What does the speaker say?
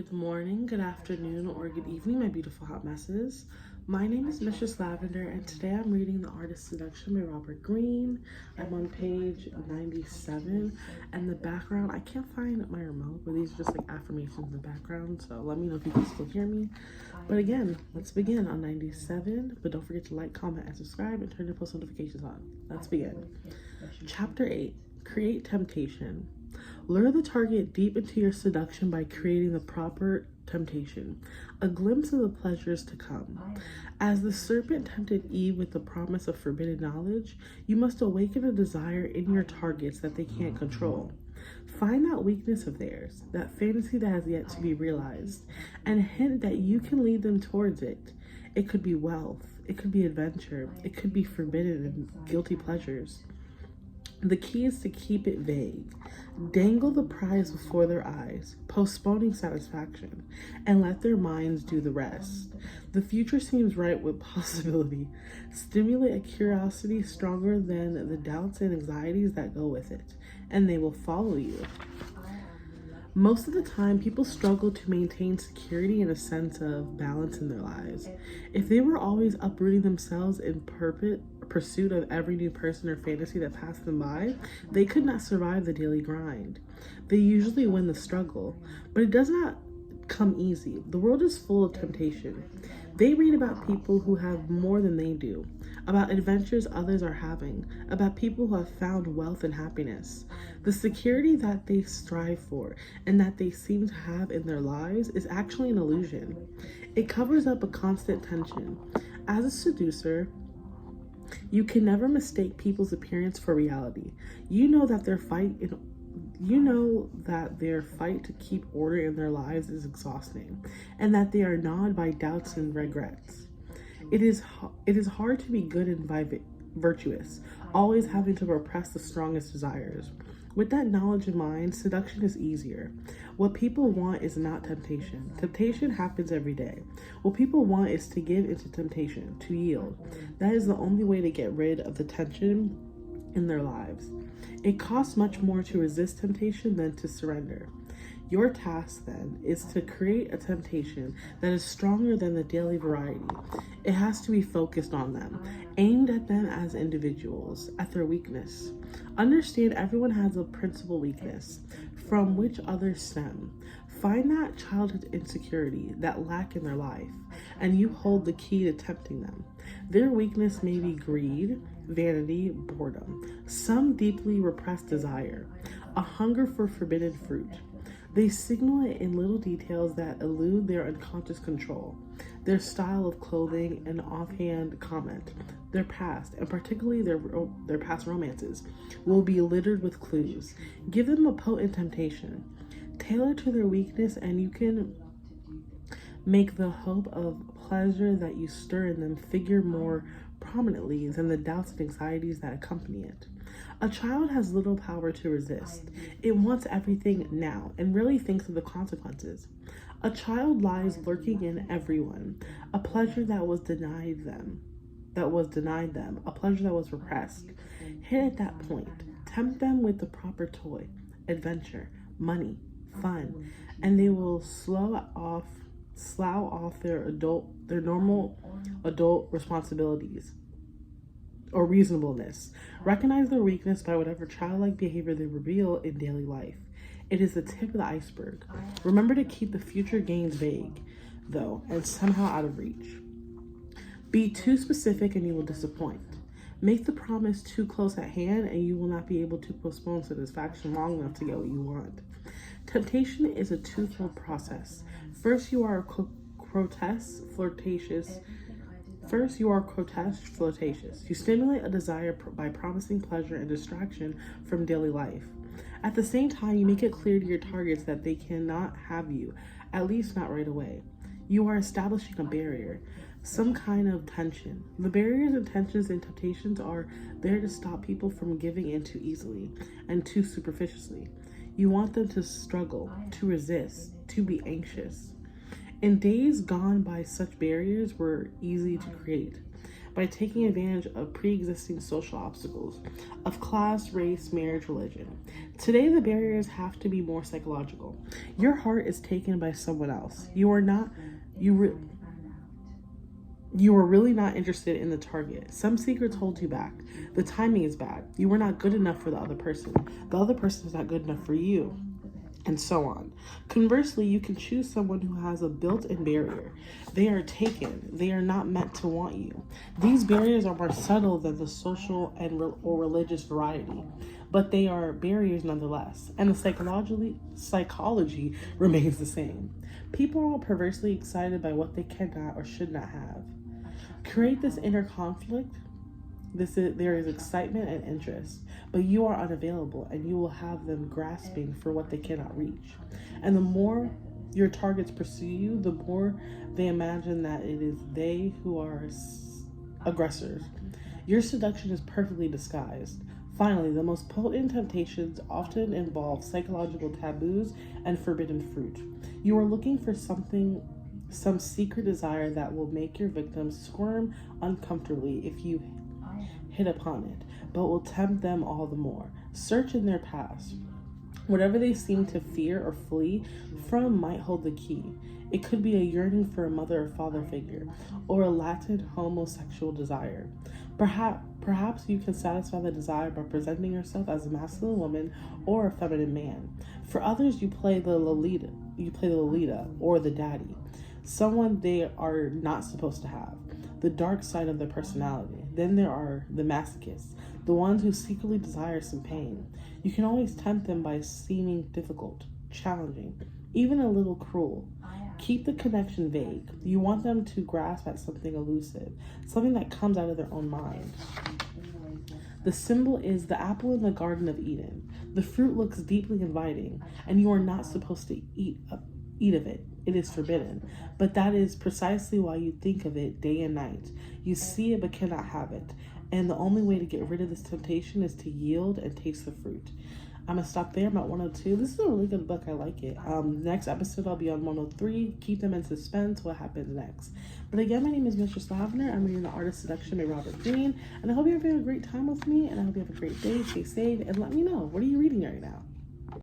Good morning, good afternoon, or good evening, my beautiful hot messes. My name is Mistress Lavender, and today I'm reading The Artist's Seduction by Robert Greene. I'm on page 97, and the background, I can't find my remote, but these are just like affirmations in the background, so let me know if you can still hear me. But again, let's begin on 97, but don't forget to like, comment, and subscribe, and turn your post notifications on. Let's begin. Chapter 8, Create Temptation. Lure the target deep into your seduction by creating the proper temptation, a glimpse of the pleasures to come. As the serpent tempted Eve with the promise of forbidden knowledge, you must awaken a desire in your targets that they can't control. Find that weakness of theirs, that fantasy that has yet to be realized, and hint that you can lead them towards it. It could be wealth, it could be adventure, it could be forbidden and guilty pleasures. The key is to keep it vague. Dangle the prize before their eyes, postponing satisfaction, and let their minds do the rest. The future seems ripe with possibility. Stimulate a curiosity stronger than the doubts and anxieties that go with it, and they will follow you. Most of the time, people struggle to maintain security and a sense of balance in their lives. If they were always uprooting themselves in pursuit of every new person or fantasy that passed them by, they could not survive the daily grind. They usually win the struggle, but it does not come easy. The world is full of temptation. They read about people who have more than they do, about adventures others are having, about people who have found wealth and happiness. The security that they strive for and that they seem to have in their lives is actually an illusion. It covers up a constant tension. As a seducer, you can never mistake people's appearance for reality. You know that their fight to keep order in their lives is exhausting, and that they are gnawed by doubts and regrets. It is hard to be good and virtuous, always having to repress the strongest desires. With that knowledge in mind, seduction is easier. What people want is not temptation. Temptation happens every day. What people want is to give into temptation, to yield. That is the only way to get rid of the tension in their lives. It costs much more to resist temptation than to surrender. Your task, then, is to create a temptation that is stronger than the daily variety. It has to be focused on them, aimed at them as individuals, at their weakness. Understand everyone has a principal weakness from which others stem. Find that childhood insecurity, that lack in their life, and you hold the key to tempting them. Their weakness may be greed, vanity, boredom, some deeply repressed desire, a hunger for forbidden fruit. They signal it in little details that elude their unconscious control. Their style of clothing, an offhand comment, their past, and particularly their past romances, will be littered with clues. Give them a potent temptation. Tailor to their weakness, and you can make the hope of pleasure that you stir in them figure more prominently than the doubts and anxieties that accompany it. A child has little power to resist. It wants everything now and rarely thinks of the consequences. A child lies lurking in everyone, a pleasure that was denied them, a pleasure that was repressed. Hit at that point. Tempt them with the proper toy, adventure, money, fun, and they will slough off their normal adult responsibilities or reasonableness. Recognize their weakness by whatever childlike behavior they reveal in daily life. It is the tip of the iceberg. Remember to keep the future gains vague, though, and somehow out of reach. Be too specific and you will disappoint. Make the promise too close at hand and you will not be able to postpone satisfaction long enough to get what you want. Temptation is a twofold process. First, you are grotesque, flirtatious. You stimulate a desire by promising pleasure and distraction from daily life. At the same time, you make it clear to your targets that they cannot have you, at least not right away. You are establishing a barrier, some kind of tension. The barriers and tensions and temptations are there to stop people from giving in too easily and too superficially. You want them to struggle, to resist, to be anxious. In days gone by, such barriers were easy to create by taking advantage of pre-existing social obstacles of class, race, marriage, religion. Today, the barriers have to be more psychological. Your heart is taken by someone else. You are not, you are really not interested in the target. Some secrets hold you back. The timing is bad. You were not good enough for the other person. The other person is not good enough for you, and so on. Conversely, you can choose someone who has a built-in barrier. They are taken. They are not meant to want you. These barriers are more subtle than the social and or religious variety, but they are barriers nonetheless, and the psychology remains the same. People are perversely excited by what they cannot or should not have. Create this inner conflict. There is excitement and interest, but you are unavailable, and you will have them grasping for what they cannot reach. And the more your targets pursue you, the more they imagine that it is they who are aggressors. Your seduction is perfectly disguised. Finally, the most potent temptations often involve psychological taboos and forbidden fruit. You are looking for some secret desire that will make your victims squirm uncomfortably if you hit upon it, but will tempt them all the more. Search in their past. Whatever they seem to fear or flee from might hold the key. It could be a yearning for a mother or father figure, or a latent homosexual desire. Perhaps you can satisfy the desire by presenting yourself as a masculine woman or a feminine man. For others, you play the Lolita or the daddy, someone they are not supposed to have, the dark side of their personality. Then there are the masochists, the ones who secretly desire some pain. You can always tempt them by seeming difficult, challenging, even a little cruel. Keep the connection vague. You want them to grasp at something elusive, something that comes out of their own mind. The symbol is the apple in the Garden of Eden. The fruit looks deeply inviting, and you are not supposed to eat of it. It is forbidden. But that is precisely why you think of it day and night. You see it but cannot have it. And the only way to get rid of this temptation is to yield and taste the fruit. I'm going to stop there. I'm at 102. This is a really good book. I like it. Next episode, I'll be on 103. Keep them in suspense. What happens next? But again, my name is Mistress Lavender. I'm reading The Art of Seduction by Robert Greene. And I hope you're having a great time with me. And I hope you have a great day. Stay safe. And let me know. What are you reading right now?